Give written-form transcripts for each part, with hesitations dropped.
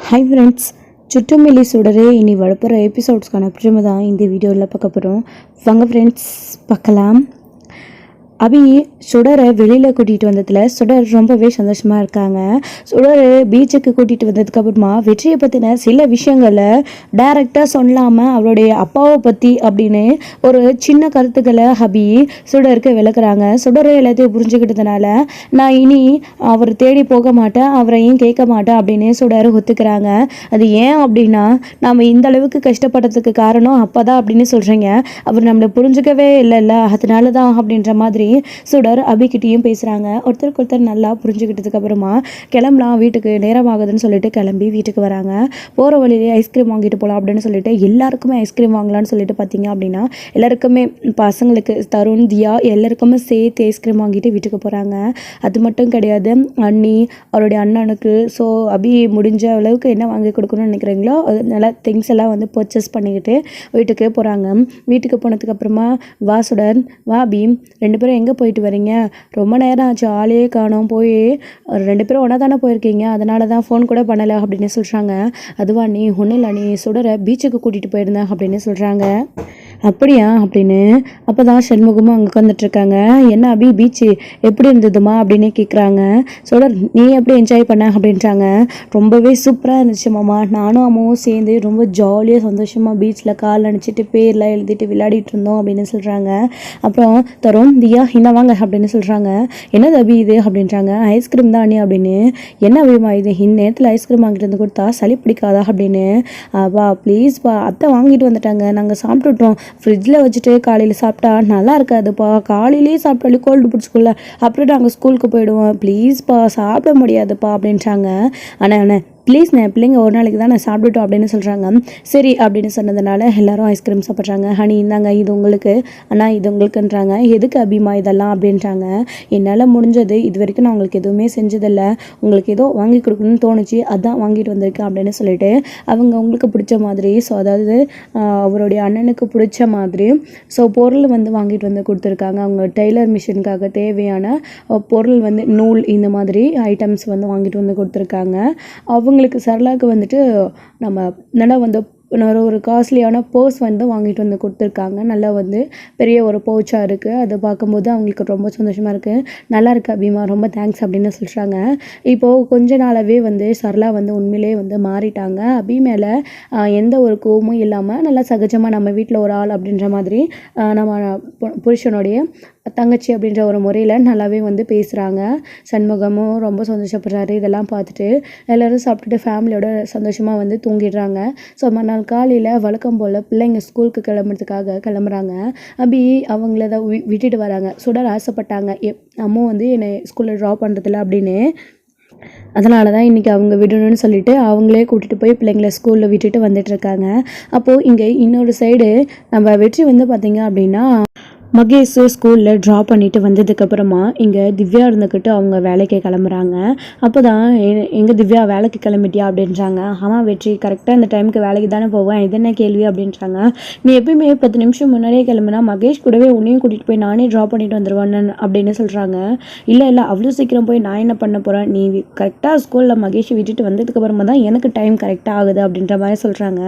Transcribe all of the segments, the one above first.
Hi friends, சுட்டுமில்லி சுடரே இனி வரப்போகிற எபிசோட்ஸ்க்கான ப்ரிம தான் இந்த வீடியோவில் பார்க்க போகிறோம். வாங்க ஃப்ரெண்ட்ஸ் பார்க்கலாம். அபி சுடரை வெளியில் கூட்டிகிட்டு வந்ததில் சுடர் ரொம்பவே சந்தோஷமாக இருக்காங்க. சுடர் பீச்சுக்கு கூட்டிகிட்டு வந்ததுக்கப்புறமா வெற்றியை பற்றின சில விஷயங்களை டைரெக்டாக சொல்லாமல் அவருடைய அப்பாவை பற்றி அப்படின்னு ஒரு சின்ன கருத்துக்களை அபி சுடருக்கு விளக்குறாங்க. சுடரை எல்லாத்தையும் புரிஞ்சுக்கிட்டதுனால நான் இனி அவர் தேடி போக மாட்டேன், அவரையும் கேட்க மாட்டேன் அப்படின்னு சுடர் ஒத்துக்கிறாங்க. அது ஏன் அப்படின்னா, நம்ம இந்த அளவுக்கு கஷ்டப்படுறதுக்கு காரணம் அப்போ தான் அப்படின்னு சொல்கிறீங்க, அவர் நம்மளை புரிஞ்சுக்கவே இல்லைல்ல, அதனால தான் அப்படின்ற மாதிரி சுடர் அபிகிட்டையும் பேசுகிறாங்க. ஒருத்தருக்கு ஒருத்தர் நல்லா புரிஞ்சுக்கிட்டதுக்கு அப்புறமா கிளம்பலாம், வீட்டுக்கு நேரம் ஆகுதுன்னு சொல்லிட்டு கிளம்பி வீட்டுக்கு வராங்க. போகிற வழியிலே ஐஸ்கிரீம் வாங்கிட்டு போகலாம் அப்படின்னு சொல்லிட்டு எல்லாருக்குமே ஐஸ்கிரீம் வாங்கலாம்னு சொல்லிட்டு பார்த்தீங்க அப்படின்னா எல்லாருக்குமே பசங்களுக்கு தருண், தியா எல்லாருக்குமே சேர்த்து ஐஸ்கிரீம் வாங்கிட்டு வீட்டுக்கு போகிறாங்க. அது மட்டும் கிடையாது, அண்ணி அவருடைய அண்ணனுக்கு ஸோ அபி முடிஞ்ச அளவுக்கு என்ன வாங்கி கொடுக்கணும்னு நினைக்கிறீங்களோ நல்லா திங்ஸ் எல்லாம் வந்து பர்ச்சேஸ் பண்ணிக்கிட்டு வீட்டுக்கு போகிறாங்க. வீட்டுக்கு போனதுக்கப்புறமா வா சுடர், வா அபி, ரெண்டு பேரும் எங்கே போயிட்டு வரீங்க, ரொம்ப நேரம் ஆச்சு, ஆளையே காணோம், போய் ரெண்டு பேரும் ஒன்றா தானே போயிருக்கீங்க, அதனால தான் ஃபோன் கூட பண்ணலை அப்படின்னு சொல்கிறாங்க. அதுவா நீ ஒன்றும் இல்லை, நீ சுடரை பீச்சுக்கு கூட்டிகிட்டு போயிருந்தேன் அப்படின்னு சொல்கிறாங்க. அப்படியா அப்படின்னு அப்போ தான் சண்முகமும் அங்கே உட்காந்துட்ருக்காங்க. என்ன அபி பீச்சு எப்படி இருந்ததுமா அப்படின்னு கேட்குறாங்க. சுடர் நீ எப்படி என்ஜாய் பண்ண அப்படின்றாங்க. ரொம்பவே சூப்பராக இருந்துச்சு மாமா, நானும் அம்மாவும் சேர்ந்து ரொம்ப ஜாலியாக சந்தோஷமாக பீச்சில் கால் அணைச்சிட்டு பேர்லாம் எழுதிட்டு விளையாடிட்டு இருந்தோம் அப்படின்னு சொல்கிறாங்க. அப்புறம் தருண், தியா என்ன வாங்க அப்படின்னு சொல்கிறாங்க. என்னது அபி இது அப்படின்றாங்க. ஐஸ்கிரீம் தான் அண்ணி அப்படின்னு. என்ன அபிமா இது, இந்நேரத்தில் ஐஸ்கிரீம் வாங்கிட்டு வந்து கொடுத்தா சளி பிடிக்காதா அப்படின்னு. வா ப்ளீஸ்ப்பா, அத்தை வாங்கிட்டு வந்துட்டாங்க, நாங்கள் சாப்பிட்டுட்டோம், ஃப்ரிட்ஜில் வச்சுட்டு காலையில் சாப்பிட்டா நல்லா இருக்காதுப்பா, காலையிலேயே சாப்பிட்டாலே கோல்டு பிடிச்சிக்கல, அப்புறம் நாங்கள் ஸ்கூலுக்கு போயிடுவோம், ப்ளீஸ்ப்பா சாப்பிட முடியாதுப்பா அப்படின்றாங்க. ஆனால் ப்ளீஸ்ண்ணே, பிள்ளைங்க ஒரு நாளைக்கு தான் நான் சாப்பிட்டுட்டோம் அப்படின்னு சொல்கிறாங்க. சரி அப்படின்னு சொன்னதுனால எல்லோரும் ஐஸ்கிரீம் சாப்பிட்றாங்க. ஹனி இந்தாங்க இது உங்களுக்கு, அண்ணா இது உங்களுக்குன்றாங்க. எதுக்கு அபிமா இதெல்லாம் அப்படின்றாங்க. என்னால் முடிஞ்சது, இது வரைக்கும் நான் உங்களுக்கு எதுவுமே செஞ்சதில்லை, உங்களுக்கு ஏதோ வாங்கி கொடுக்கணும்னு தோணுச்சு, அதான் வாங்கிட்டு வந்திருக்கேன் அப்படின்னு சொல்லிட்டு அவங்க உங்களுக்கு பிடிச்ச மாதிரி, ஸோ அதாவது அவருடைய அண்ணனுக்கு பிடிச்ச மாதிரி ஸோ பொருள் வந்து வாங்கிட்டு வந்து கொடுத்துருக்காங்க. அவங்க டெய்லர் மிஷினுக்காக தேவையான பொருள் வந்து நூல், இந்த மாதிரி ஐட்டம்ஸ் வந்து வாங்கிட்டு வந்து கொடுத்துருக்காங்க. அவங்களுக்கு சரளாவுக்கு வந்துட்டு நம்ம நல்லா வந்து ஒரு காஸ்ட்லியான பர்ஸ் வந்து வாங்கிட்டு வந்து கொடுத்துருக்காங்க. நல்லா வந்து பெரிய ஒரு பவுச்சாக இருக்குது. அதை பார்க்கும்போது அவங்களுக்கு ரொம்ப சந்தோஷமாக இருக்குது. நல்லா இருக்குது அபிமா, ரொம்ப தேங்க்ஸ் அப்படின்னு சொல்கிறாங்க. இப்போது கொஞ்ச நாளாகவே வந்து சரளா வந்து உண்மையிலே வந்து மாறிட்டாங்க. அபி மேலே எந்த ஒரு கோவமும் இல்லாமல் நல்லா சகஜமாக நம்ம வீட்டில் ஒரு ஆள் அப்படின்ற மாதிரி நம்ம புருஷனுடைய தங்கச்சி அப்படின்ற ஒரு முறையில் நல்லாவே வந்து பேசுகிறாங்க. சண்முகமும் ரொம்ப சந்தோஷப்படுறாரு. இதெல்லாம் பார்த்துட்டு எல்லோரும் சாப்பிட்டுட்டு ஃபேமிலியோட சந்தோஷமாக வந்து தூங்கிடுறாங்க. ஸோ மறுநாள் காலையில் வழக்கம் போல் பிள்ளைங்க ஸ்கூலுக்கு கிளம்புறதுக்காக கிளம்புறாங்க. அபி அவங்கள தான் விட்டுட்டு வராங்க. சுடர் ஆசைப்பட்டாங்க, அம்மா வந்து என்னை ஸ்கூலில் ட்ராப் பண்ணுறதில்ல அப்படின்னு, அதனால தான் இன்றைக்கி அவங்க விடணும்னு சொல்லிட்டு அவங்களே கூட்டிகிட்டு போய் பிள்ளைங்களை ஸ்கூலில் விட்டுட்டு வந்துட்டுருக்காங்க. அப்போது இங்கே இன்னொரு சைடு நம்ம வெற்றி வந்து பார்த்திங்க அப்படின்னா மகேஷ் ஸ்கூலில் ட்ராப் பண்ணிவிட்டு வந்ததுக்கப்புறமா இங்கே திவ்யா இருந்துக்கிட்டு அவங்க வேலைக்கு கிளம்புறாங்க. அப்போ தான் எங்கள் திவ்யா வேலைக்கு கிளம்பிட்டியா அப்படின்றாங்க. ஆமாம் வெற்றி, கரெக்டாக இந்த டைமுக்கு வேலைக்கு தானே போவேன், இது என்ன கேள்வி அப்படின்றாங்க. நீ எப்பயுமே 10 நிமிஷம் முன்னாடியே கிளம்புனா மகேஷ் கூடவே உன்னையும் கூட்டிகிட்டு போய் நானே ட்ராப் பண்ணிட்டு வந்துடுவேன் அப்படின்னு சொல்கிறாங்க. இல்லை அவ்வளோ சீக்கிரம் போய் நான் என்ன பண்ண போகிறேன், நீ கரெக்டாக ஸ்கூலில் மகேஷ் விட்டுட்டு வந்ததுக்கப்புறமா தான் எனக்கு டைம் கரெக்டாக ஆகுது அப்படின்ற மாதிரி சொல்கிறாங்க.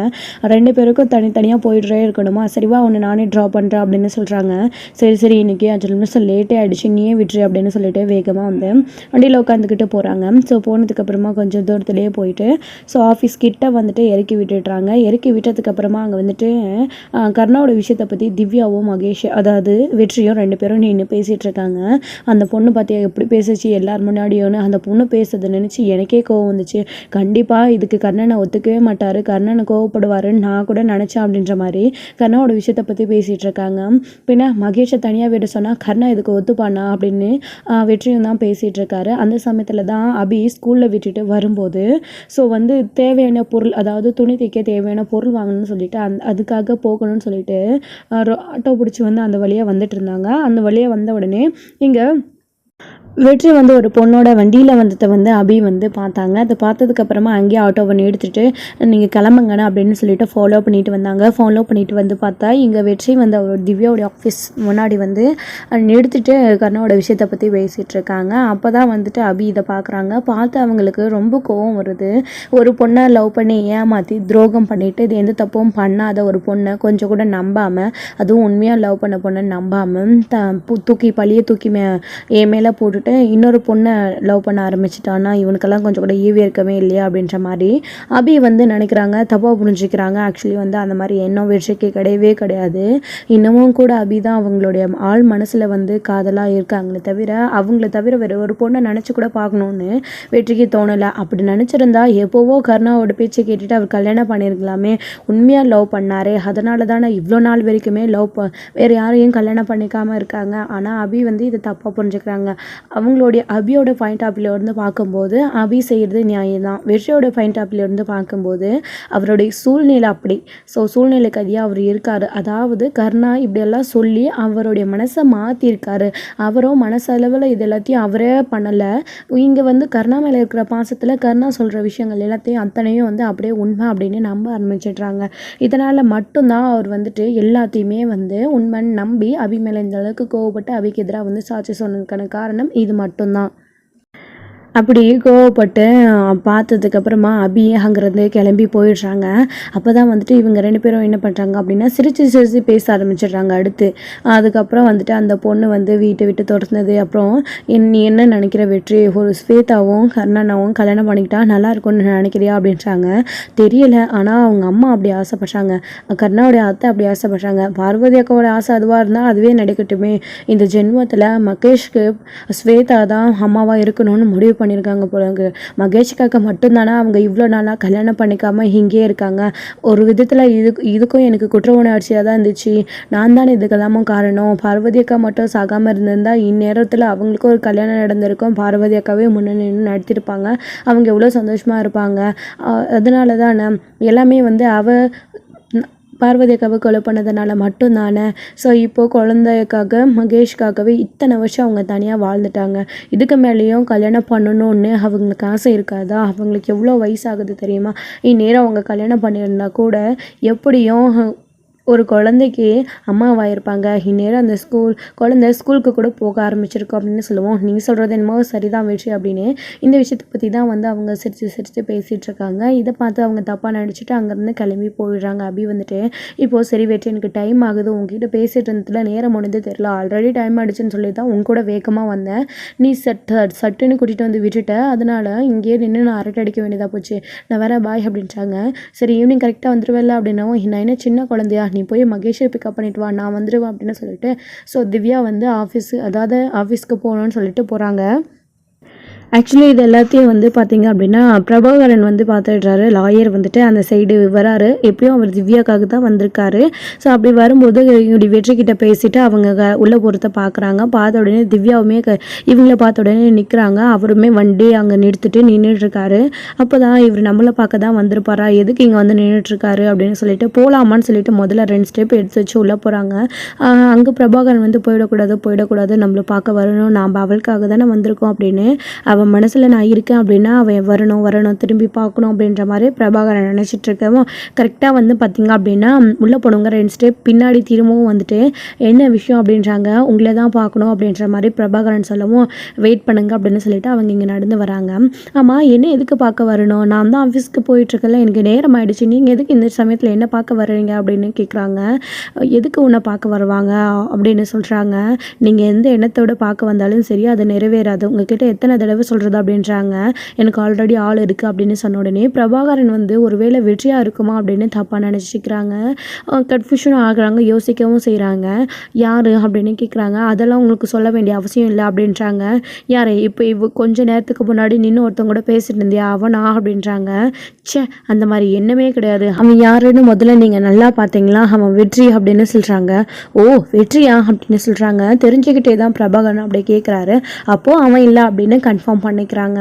ரெண்டு பேருக்கும் தனித்தனியாக போயிடுறே இருக்கணுமா, சரிவா ஒன்று நானே ட்ராப் பண்ணுறேன் அப்படின்னு சொல்கிறாங்க. சரி இன்றைக்கி 5 நிமிஷம் லேட்டே ஆகிடுச்சு, நீயே விட்டுரு அப்படின்னு சொல்லிட்டு வேகமாக வந்து வண்டியில் உட்காந்துக்கிட்டு போகிறாங்க. ஸோ போனதுக்கப்புறமா கொஞ்சம் தூரத்துலேயே போயிட்டு ஸோ ஆஃபீஸ் கிட்ட வந்துட்டு இறக்கி விட்டுடுறாங்க. இறக்கி விட்டதுக்கப்புறமா அங்கே வந்துட்டு கர்ணாவோட விஷயத்தை பற்றி திவ்யாவும் மகேஷ் அதாவது வெற்றியும் ரெண்டு பேரும் நின்று பேசிகிட்டு இருக்காங்க. அந்த பொண்ணு பார்த்தியா எப்படி பேசிச்சு எல்லார் முன்னாடியோன்னு, அந்த பொண்ணு பேசுறதை நினச்சி எனக்கே கோவம் வந்துச்சு. கண்டிப்பாக இதுக்கு கர்ணனை ஒத்துக்கவே மாட்டார், கர்ணனை கோவப்படுவாருன்னு நான் கூட நினச்சேன் அப்படின்ற மாதிரி கர்ணாவோட விஷயத்தை பற்றி பேசிகிட்டு இருக்காங்க. பின்ன மகேஷை தனியாக விட சொன்னால் கர்ணா இதுக்கு ஒத்துப்பானா அப்படின்னு வெற்றியும் தான் பேசிகிட்டு இருக்காரு. அந்த சமயத்தில் தான் அபி ஸ்கூலில் விட்டுட்டு வரும்போது ஸோ வந்து தேவையான பொருள், அதாவது துணி தைக்க தேவையான பொருள் வாங்கணும்னு சொல்லிட்டு அதுக்காக போகணும்னு சொல்லிட்டு ஆட்டோ பிடிச்சி வந்து அந்த வழியாக வந்துட்டு இருந்தாங்க. அந்த வழியாக வந்த உடனே இங்கே வெற்றி வந்து ஒரு பொண்ணோட வண்டியில் வந்ததை வந்து அபி வந்து பார்த்தாங்க. அதை பார்த்ததுக்கப்புறமா அங்கேயே ஆட்டோ பண்ணி எடுத்துகிட்டு நீங்கள் கிளம்புங்கண்ணா அப்படின்னு சொல்லிட்டு ஃபாலோ பண்ணிட்டு வந்தாங்க. ஃபாலோ பண்ணிட்டு வந்து பார்த்தா இங்கே வெற்றி வந்து அவர் திவ்யாவோடைய ஆஃபீஸ் முன்னாடி வந்து நிறுத்திட்டு கர்ணாவோட விஷயத்தை பற்றி பேசிகிட்டு இருக்காங்க. அப்போ தான் வந்துட்டு அபி இதை பார்க்குறாங்க. பார்த்து அவங்களுக்கு ரொம்ப கோவம் வருது. ஒரு பொண்ணை லவ் பண்ணி ஏமாற்றி துரோகம் பண்ணிவிட்டு இது எந்த தப்பும் பண்ணாத ஒரு பொண்ணை கொஞ்சம் கூட நம்பாமல், அதுவும் உண்மையாக லவ் பண்ண பொண்ணை நம்பாமல் பழியை தூக்கி என் மேலே போட்டுட்டு இன்னொரு பொண்ணை லவ் பண்ண ஆரம்பிச்சிட்டான்னா இவனுக்கெல்லாம் கொஞ்சம் கூட ஈவே இருக்கவே இல்லையா அப்படின்ற மாதிரி அபி வந்து நினைக்கிறாங்க, தப்பாக புரிஞ்சுக்கிறாங்க. ஆக்சுவலி வந்து அந்த மாதிரி எண்ணம் வெற்றிக்கு கிடையவே கிடையாது. இன்னமும் கூட அபி தான் அவங்களுடைய ஆள் மனசில் வந்து காதலாக இருக்காங்களே தவிர அவங்கள தவிர வேறு ஒரு பொண்ணை நினச்சி கூட பார்க்கணுன்னு வெற்றிக்கு தோணலை. அப்படி நினச்சிருந்தா எப்போவோ கர்ணாவோட பேச்சை கேட்டுட்டு அவர் கல்யாணம் பண்ணியிருக்கலாமே. உண்மையாக லவ் பண்ணாரே, அதனால தானே இவ்வளோ நாள் வரைக்குமே வேறு யாரையும் கல்யாணம் பண்ணிக்காமல் இருக்காங்க. ஆனால் அபி வந்து இதை தப்பாக புரிஞ்சுக்கிறாங்க. அவங்களுடைய அபியோட பாயிண்ட் ஆஃப் வியூலேருந்து பார்க்கும்போது அபி செய்கிறது நியாயம்தான். வெற்றியோட பாயிண்ட் ஆஃப் வியூலேருந்து பார்க்கும்போது அவருடைய சூழ்நிலை அப்படி. ஸோ சூழ்நிலைக்கு அதிகம் அவர் இருக்கார். அதாவது கர்ணா இப்படியெல்லாம் சொல்லி அவருடைய மனசை மாற்றிருக்காரு. அவரும் மனசளவில் இது எல்லாத்தையும் அவரே பண்ணலை. இங்கே வந்து கர்ணா மேலே இருக்கிற பாசத்தில் கர்ணா சொல்கிற விஷயங்கள் எல்லாத்தையும் அத்தனையும் வந்து அப்படியே உண்மை அப்படின்னு நம்ப ஆரம்பிச்சிடுறாங்க. இதனால் மட்டும்தான் அவர் வந்துட்டு எல்லாத்தையுமே வந்து உண்மைன்னு நம்பி அபி மேலே இந்த அளவுக்கு கோவப்பட்டு அபிக்கு எதிராக வந்து சாட்சி சொன்னதுக்கான காரணம் இது மட்டும்தான். அப்படி கோவப்பட்டு பார்த்ததுக்கப்புறமா அபி அங்கேருந்து கிளம்பி போயிடுறாங்க. அப்போ தான் வந்துட்டு இவங்க 2 பேரும் என்ன பண்ணுறாங்க அப்படின்னா சிரித்து பேச ஆரம்பிச்சிடுறாங்க. அதுக்கப்புறம் வந்துட்டு அந்த பொண்ணு வந்து வீட்டை விட்டு துரத்துனது. அப்புறம் நீ என்ன நினைக்கிற வெற்றி, ஒரு ஸ்வேதாவும் கர்ணனாவும் கல்யாணம் பண்ணிக்கிட்டா நல்லா இருக்கும்னு நினைக்கிறியா அப்படின்றாங்க. தெரியலை, ஆனால் அவங்க அம்மா அப்படி ஆசைப்பட்றாங்க, கர்ணாவுடைய அத்தை அப்படி ஆசைப்பட்றாங்க. பார்வதி அக்காவோட ஆசை அதுவாக இருந்தால் அதுவே நடக்கட்டுமே. இந்த ஜென்மத்தில் மகேஷ்க்கு ஸ்வேதா தான் அம்மாவாக இருக்கணும்னு முடிவு பண்ணியிருக்காங்க போலங்க. மகேஷ்காக்க மட்டும்தானே அவங்க இவ்வளோ நாளாக கல்யாணம் பண்ணிக்காமல் இங்கே இருக்காங்க. ஒரு விதத்தில் இதுக்கும் எனக்கு குற்ற உணர்ச்சியாக தான் இருந்துச்சு. நான் தானே இதுக்கெல்லாமும் காரணம். பார்வதி அக்கா மட்டும் சாகாமல் இருந்திருந்தால் இந்நேரத்தில் அவங்களுக்கும் ஒரு கல்யாணம் நடந்திருக்கும். பார்வதி அக்காவே முன்னணி நடத்திருப்பாங்க. அவங்க எவ்வளோ சந்தோஷமாக இருப்பாங்க. அதனால தான் எல்லாமே வந்து பார்வதி அக்காவை கொலை பண்ணதுனால மட்டும்தானே. ஸோ இப்போது குழந்தைக்காக மகேஷ்காகவே இத்தனை வருஷம் அவங்க தனியாக வாழ்ந்துட்டாங்க. இதுக்கு மேலேயும் கல்யாணம் பண்ணணும்னு அவங்களுக்கு ஆசை இருக்காதா? அவங்களுக்கு எவ்வளோ வயசாகுது தெரியுமா? இந்நேரம் அவங்க கல்யாணம் பண்ணியிருந்தா கூட எப்படியும் ஒரு குழந்தைக்கு அம்மாவாயிருப்பாங்க. இந்நேரம் அந்த குழந்தை ஸ்கூலுக்கு கூட போக ஆரம்பிச்சிருக்கோம் அப்படின்னு சொல்லுவோம். நீங்கள் சொல்கிறது என்னமோ சரிதான் வெற்றி அப்படின்னு இந்த விஷயத்தை பற்றி தான் வந்து அவங்க சிரித்து பேசிகிட்டு இருக்காங்க. இதை பார்த்து அவங்க தப்பாக நினச்சிட்டு அங்கேருந்து கிளம்பி போயிடுறாங்க. அபி வந்துட்டு இப்போது சரி வெற்றி, எனக்கு டைம் ஆகுது, உங்ககிட்ட பேசிகிட்டு இருந்ததுல நேரம் முடிந்து தெரியல, ஆல்ரெடி டைம் ஆகிடுச்சுன்னு சொல்லி தான் உங்க கூட வேகமாக வந்தேன். நீ சட்டுன்னு கூட்டிகிட்டு வந்து விட்டுட்ட, அதனால் இங்கேயே நின்று நான் அரட்டை அடிக்க வேண்டியதாக போச்சு. நான் வேற பாய் அப்படின்றாங்க. சரி ஈவினிங் கரெக்டாக வந்துடுவேல அப்படின்னா, நான் என்ன சின்ன குழந்தையா, நீ போய் மகேஷை பிக்கப் பண்ணிட்டு வா, நான் வந்துடுவேன் அப்படின்னு சொல்லிட்டு ஸோ திவ்யா வந்து ஆஃபீஸ்க்கு போகணுன்னு சொல்லிட்டு போகிறாங்க. ஆக்சுவலி இது எல்லாத்தையும் வந்து பார்த்திங்க அப்படின்னா பிரபாகரன் வந்து பார்த்துடுறாரு. லாயர் வந்துட்டு அந்த சைடு வராரு. எப்பயும் அவர் திவ்யாக்காக தான் வந்திருக்காரு. ஸோ அப்படி வரும்போது இப்படி வெற்றிக்கிட்ட பேசிட்டு அவங்க உள்ளே போகிறத பார்க்குறாங்க. பார்த்த உடனே திவ்யாவுமே இவங்கள பார்த்த உடனே நிற்கிறாங்க. அவருமே வண்டி அங்கே நிறுத்திட்டு நின்றுட்டுருக்காரு. அப்போ தான் இவர் நம்மளை பார்க்க தான் வந்திருப்பாரா, எதுக்கு இங்கே வந்து நின்றுட்டுருக்காரு அப்படின்னு சொல்லிட்டு போகலாமான்னு சொல்லிட்டு முதல்ல 2 ஸ்டெப் எடுத்து வச்சு உள்ளே போகிறாங்க. அங்கே பிரபாகரன் வந்து போயிடக்கூடாது, நம்மளை பார்க்க வரணும், நாம் அவளுக்காக தானே வந்திருக்கோம் அப்படின்னு அவன் மனசில் நான் இருக்கேன் அப்படின்னா அவன் வரணும் திரும்பி பார்க்கணும் அப்படின்ற மாதிரி பிரபாகரன் நினச்சிட்டு இருக்கவும் கரெக்டாக வந்து பார்த்திங்க அப்படின்னா உள்ளே போனவங்க 2 ஸ்டெப் பின்னாடி திரும்பவும் வந்துட்டு என்ன விஷயம் அப்படின்றாங்க. உங்களை தான் பார்க்கணும் அப்படின்ற மாதிரி பிரபாகரன் சொல்லவும் வெயிட் பண்ணுங்க அப்படின்னு சொல்லிட்டு அவங்க இங்கே நடந்து வராங்க. ஆமாம், என்ன எதுக்கு பார்க்க வரணும்? நான் தான் ஆஃபீஸ்க்கு போயிட்டுருக்கல, எனக்கு நேரம் ஆகிடுச்சு, நீங்கள் எதுக்கு இந்த சமயத்தில் என்ன பார்க்க வர்றீங்க அப்படின்னு கேட்குறாங்க. எதுக்கு உன்னை பார்க்க வருவாங்க அப்படின்னு சொல்கிறாங்க. நீங்கள் எந்த எண்ணத்தோடு பார்க்க வந்தாலும் சரி அது நிறைவேறாது. உங்ககிட்ட எத்தனை தடவை சொல்கிறது அப்படின்றாங்க. எனக்கு ஆல்ரெடி ஆள் இருக்குது அப்படின்னு சொன்ன உடனே பிரபாகரன் வந்து ஒருவேளை வெற்றியாக இருக்குமா அப்படின்னு தப்பாக நினச்சிக்கிறாங்க. கன்ஃபியூஷனும் ஆகுறாங்க, யோசிக்கவும் செய்கிறாங்க. யார் அப்படின்னு கேட்குறாங்க. அதெல்லாம் உங்களுக்கு சொல்ல வேண்டிய அவசியம் இல்லை அப்படின்றாங்க. யார்? இப்போ கொஞ்சம் நேரத்துக்கு முன்னாடி நின்று ஒருத்தவங்க கூட பேசிட்டு இருந்தியா அவனா அப்படின்றாங்க. அந்த மாதிரி எண்ணமே கிடையாது. அவன் யாருன்னு முதல்ல நீங்கள் நல்லா பார்த்தீங்களா? அவன் வெற்றி அப்படின்னு சொல்கிறாங்க. ஓ வெற்றியா அப்படின்னு சொல்கிறாங்க. தெரிஞ்சுக்கிட்டே தான் பிரபாகரன் அப்படி கேட்குறாரு. அப்போது அவன் இல்லை அப்படின்னு கன்ஃபார்ம் கன்ஃபார்ம் பண்ணிக்கிறாங்க.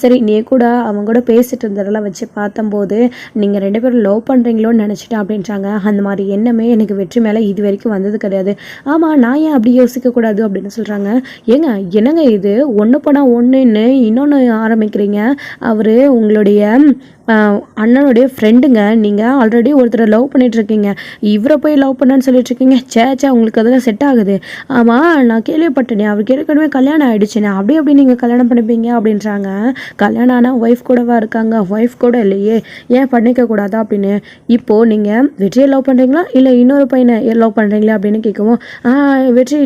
சரி நீ கூட அவங்க கூட பேசிட்டு இருந்ததெல்லாம் வச்சு பார்த்தம்போது நீங்கள் 2 பேரும் லவ் பண்ணுறீங்களோன்னு நினச்சிட்டேன் அப்படின்றாங்க. அந்த மாதிரி எண்ணமே எனக்கு வெற்றி மேலே இது வரைக்கும் வந்தது கிடையாது. ஆமாம், நான் ஏன் அப்படி யோசிக்கக்கூடாது அப்படின்னு சொல்கிறாங்க. ஏங்க என்னங்க இது ஒன்று போனால் ஒன்றுன்னு இன்னொன்று ஆரம்பிக்கிறீங்க. அவர் உங்களுடைய அண்ணனுடைய ஃப்ரெண்டுங்க. நீங்கள் ஆல்ரெடி ஒருத்தரை லவ் பண்ணிகிட்ருக்கீங்க. இவரை போய் லவ் பண்ணேன்னு சொல்லிட்டுருக்கீங்க. சே உங்களுக்கு அதெல்லாம் செட் ஆகுது. ஆமாம், நான் கேள்விப்பட்டேனே அவருக்கு ஏற்கனவே கல்யாணம் ஆகிடுச்சுண்ணே. அப்படி நீங்கள் கல்யாணம் பண்ணிப்பீங்க அப்படின்றாங்க. கல்யாணம் ஆனால் ஒய்ஃப் கூடவா இருக்காங்க? ஒய்ஃப் கூட இல்லையே, ஏன் பண்ணிக்கக்கூடாதா அப்படின்னு. இப்போது நீங்கள் வெற்றியை லவ் பண்ணுறீங்களா இல்லை இன்னொரு பையனை லவ் பண்ணுறீங்களா அப்படின்னு கேட்கவும், வெற்றி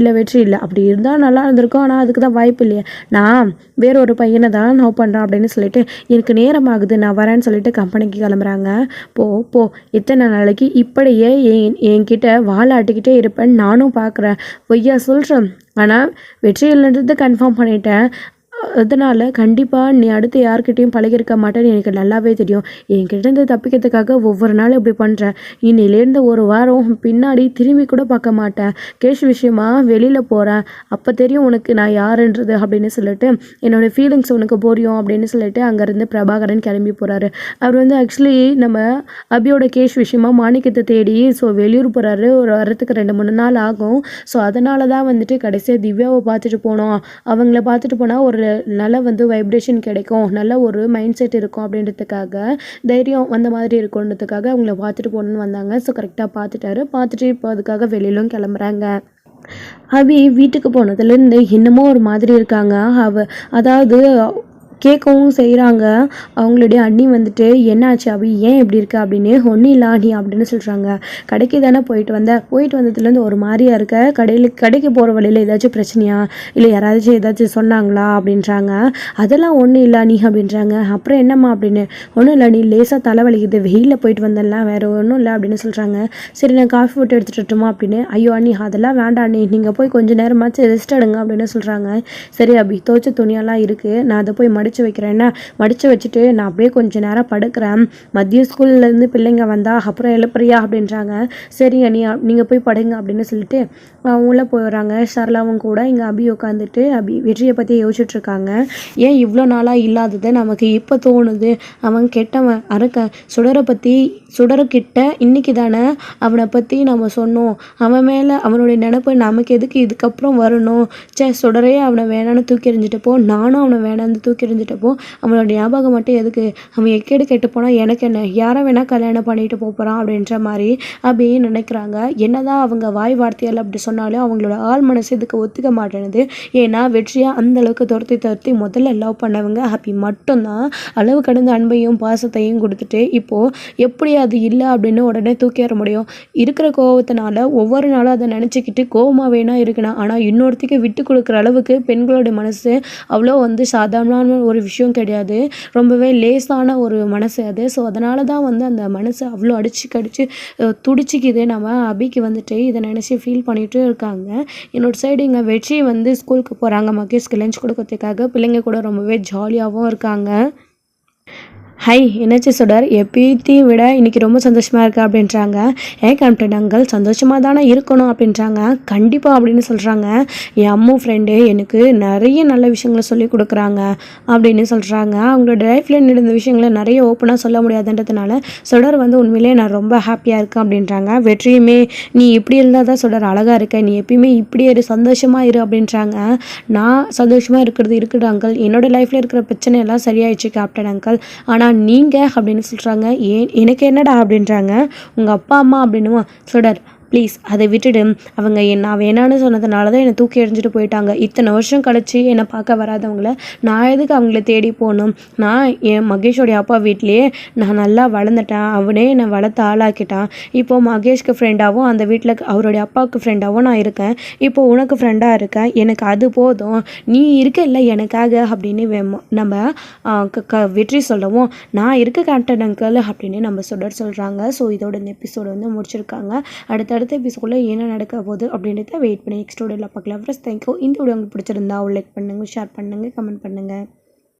இல்லை அப்படி இருந்தால் நல்லா இருந்திருக்கும். ஆனால் அதுக்கு தான் வாய்ப்பு இல்லையே. நான் வேற ஒரு பையனை தான் லவ் பண்ணுறேன் அப்படின்னு சொல்லிட்டு எனக்கு நேரம் ஆகுது, நான் வரேன்னு சொல்லிட்டு கம்பெனிக்கு கிளம்புறாங்க. போ இத்தனை நாளைக்கு இப்படியே என்கிட்ட வாழாட்டிக்கிட்டே இருப்பேன்னு நானும் பார்க்குறேன். பொய்யா சொல்கிறேன். ஆனால் வெற்றி இல்லைன்றது கன்ஃபார்ம் பண்ணிட்டேன். அதனால் கண்டிப்பாக நீ அடுத்து யார்கிட்டையும் பழகிருக்க மாட்டேன்னு எனக்கு நல்லாவே தெரியும். என்கிட்டேருந்து தப்பிக்கிறதுக்காக ஒவ்வொரு நாளும் இப்படி பண்ணுறேன். இன்னிலேருந்து ஒரு வாரம் பின்னாடி திரும்பி கூட பார்க்க மாட்டேன். கேஷ் விஷயமா வெளியில் போகிறேன். அப்போ தெரியும் உனக்கு நான் யாருன்றது அப்படின்னு சொல்லிட்டு என்னோடய ஃபீலிங்ஸ் உனக்கு புரியும் அப்படின்னு சொல்லிட்டு அங்கேருந்து பிரபாகரன் கிளம்பி போகிறாரு. அவர் வந்து ஆக்சுவலி நம்ம அபியோட கேஷ் விஷயமா மாணிக்கத்தை தேடி வெளியூர் போகிறாரு. ஒரு வரத்துக்கு 2-3 நாள் ஆகும். அதனால தான் வந்துட்டு கடைசியாக திவ்யாவை பார்த்துட்டு போனோம். அவங்கள பார்த்துட்டு போனால் ஒரு நல்ல வைப்ரேஷன் கிடைக்கும், நல்ல ஒரு மைண்ட் செட் இருக்கும் அப்படின்றதுக்காக, தைரியம் வந்த மாதிரி இருக்குன்றதுக்காக அவங்கள பார்த்துட்டு போகணுன்னு வந்தாங்க. கரெக்டாக பார்த்துட்டு இப்போ அதுக்காக வெளியிலும் கிளம்புறாங்க. அபி வீட்டுக்கு போனதுலேருந்து என்னமோ ஒரு மாதிரி இருக்காங்க. அதாவது கேட்கவும் செய்கிறாங்க. அவங்களுடைய அண்ணி வந்துட்டு என்னாச்சு அபி, ஏன் இப்படி இருக்கா அப்படின்னு. ஒன்றும் இல்லை அண்ணி அப்படின்னு சொல்கிறாங்க. கடைக்கு தானே போயிட்டு வந்ததுலேருந்து ஒரு மாதிரியா இருக்க. கடைக்கு போகிற வழியில் ஏதாச்சும் பிரச்சனையா, இல்லை ஏதாச்சும் சொன்னாங்களா அப்படின்றாங்க. அதெல்லாம் ஒன்றும் இல்லை அண்ணி அப்படின்றாங்க. அப்புறம் என்னம்மா அப்படின்னு. ஒன்றும் இல்லை நீ லேசாக தலைவலிக்குது, வெயிலில் போயிட்டு வந்தெல்லாம் வேறு ஒன்றும் இல்லை அப்படின்னு சொல்கிறாங்க. சரி நான் காஃபி போட்டு எடுத்துட்டுமா அப்படின்னு. ஐயோ அண்ணி அதெல்லாம் வேண்டாம் அண்ணி, நீங்கள் போய் கொஞ்சம் நேரமாச்சு ரெஸ்ட் எடுங்க அப்படின்னு சொல்கிறாங்க. சரி அபி, துவைச்ச துணியெல்லாம் இருக்குது, நான் அதை போய் மடித்து வைக்கிறேன்னா மடித்து வச்சுட்டு நான் அப்படியே கொஞ்சம் நேரம் படுக்கிறேன். மதிய ஸ்கூல்லேருந்து பிள்ளைங்க வந்தால் அப்புறம் எழுப்புறியா அப்படின்றாங்க. சரி அண்ணி நீங்கள் போய் படுங்க அப்படின்னு சொல்லிட்டு உள்ளே போயிடுறாங்க. சரளாவும் கூட இங்கே அபி உட்காந்துட்டு வெற்றியை பற்றி யோசிச்சுட்ருக்காங்க. ஏன் இவ்வளோ நாளாக இல்லாதது நமக்கு இப்போ தோணுது. அவன் கெட்டவன் சுடரக்கிட்ட இன்னைக்கு தானே அவனை பற்றி நம்ம சொன்னோம். அவன் மேலே அவனுடைய நினப்பு நமக்கு எதுக்கு இதுக்கப்புறம் வரணும். சுடரே அவனை வேணான்னு தூக்கி எறிஞ்சிட்டப்போ, நானும் அவனை வேணான்னு தூக்கி எறிஞ்சிட்டப்போ அவனோட ஞாபகம் மட்டும் எதுக்கு. அவன் எக்கேடு கெட்டு போனால் எனக்கு என்ன, யாரை வேணால் கல்யாணம் பண்ணிட்டு போகிறான் அப்படின்ற மாதிரி அப்படியே நினைக்கிறாங்க. என்னதான் அவங்க வாய் வார்த்தையால் அப்படி சொன்னாலும் அவங்களோட ஆள் மனசு இதுக்கு ஒத்துக்க மாட்டேனுது. ஏன்னா வெற்றியை அந்தளவுக்கு துரத்தி முதல்ல லவ் பண்ணவங்க ஹாப்பி மட்டும்தான் அளவு கடந்த அன்பையும் பாசத்தையும் கொடுத்துட்டு இப்போது எப்படி அது இல்லை அப்படின்னு உடனே தூக்கி வர முடியும். இருக்கிற கோபத்தினால ஒவ்வொரு நாளும் அதை நினச்சிக்கிட்டு கோபமாக வேணா இருக்கணும். ஆனால் இன்னொருத்திக்கு விட்டு கொடுக்குற அளவுக்கு பெண்களோட மனசு அவ்வளோ சாதாரணமான ஒரு விஷயம் கிடையாது. ரொம்பவே லேசான ஒரு மனசு அது. அதனால தான் அந்த மனசு அவ்வளோ கடிச்சு துடிச்சிக்குது. நம்ம அபிக்கு வந்துட்டு இதை நினச்சி ஃபீல் பண்ணிட்டு இருக்காங்க. என்னோட சைடு இங்கே வெற்றி ஸ்கூலுக்கு போகிறாங்க. மகேஷ்க்கு லஞ்ச் கொடுக்கறதுக்காக. பிள்ளைங்க கூட ரொம்பவே ஜாலியாகவும் இருக்காங்க. ஹை என்னாச்சு சுடர், எப்பயும் விட இன்றைக்கி ரொம்ப சந்தோஷமாக இருக்கா அப்படின்றாங்க. கேப்டன் அங்கிள் சந்தோஷமாக தானே இருக்கணும் அப்படின்றாங்க. கண்டிப்பாக அப்படின்னு சொல்கிறாங்க. என் அம்மா ஃப்ரெண்டு எனக்கு நிறைய நல்ல விஷயங்களை சொல்லி கொடுக்குறாங்க அப்படின்னு சொல்கிறாங்க. அவங்களோட லைஃப்பில் நடந்த விஷயங்களை நிறைய ஓப்பனாக சொல்ல முடியாதுன்றதுனால சுடர் உண்மையிலே நான் ரொம்ப ஹாப்பியாக இருக்கேன் அப்படின்றாங்க. வெற்றியுமே நீ இப்படி இருந்தால் தான் சுடர் அழகாக இருக்க, நீ எப்பயுமே இப்படியே இரு, சந்தோஷமாக இரு அப்படின்றாங்க. நான் சந்தோஷமாக இருக்குது அங்கிள், என்னோடய லைஃப்பில் இருக்கிற பிரச்சனை எல்லாம் சரியாயிடுச்சு கேப்டன் அங்கிள். ஆனால் நீங்கள் அப்படின்னு சொல்கிறாங்க. எனக்கு என்னடா அப்படின்றாங்க. உங்கள் அப்பா அம்மா அப்படின்னுமா. சுடர் ப்ளீஸ் அதை விட்டுடு. அவங்க நான் வேணான்னு சொன்னதுனால தான் என்னை தூக்கி எறிஞ்சிட்டு போயிட்டாங்க. இத்தனை வருஷம் கழிச்சு என்னை பார்க்க வராதவங்கள நான் எதுக்கு அவங்கள தேடி போகணும். நான் என் மகேஷோடைய அப்பா வீட்லேயே நான் நல்லா வளர்ந்துட்டேன். அவனே என்னை வளர்த்து ஆளாக்கிட்டான். இப்போது மகேஷ்க்கு ஃப்ரெண்டாகவும் அந்த வீட்டில் அவருடைய அப்பாவுக்கு ஃப்ரெண்டாகவும் நான் இருக்கேன். இப்போது உனக்கு ஃப்ரெண்டாக இருக்கேன். எனக்கு அது போதும், நீ இருக்க இல்லை எனக்காக அப்படின்னு நம்ம வெற்றி சொல்லவும் நான் இருக்க கேப்டன் அங்கிள் அப்படின்னு நம்ம சொல்கிறாங்க. இதோட இந்த எபிசோடு முடிச்சிருக்காங்க. அடுத்த எபிசோடில் என்ன நடக்க போகுது அப்படின்றத வெயிட் பண்ணி நெக்ஸ்ட் வீடியோவில் பார்க்கலாம். Friends thank you. இந்த வீடியோ உங்களுக்கு பிடிச்சிருந்தா லைக் பண்ணுங்கள், ஷேர் பண்ணுங்கள், கமெண்ட் பண்ணுங்கள்.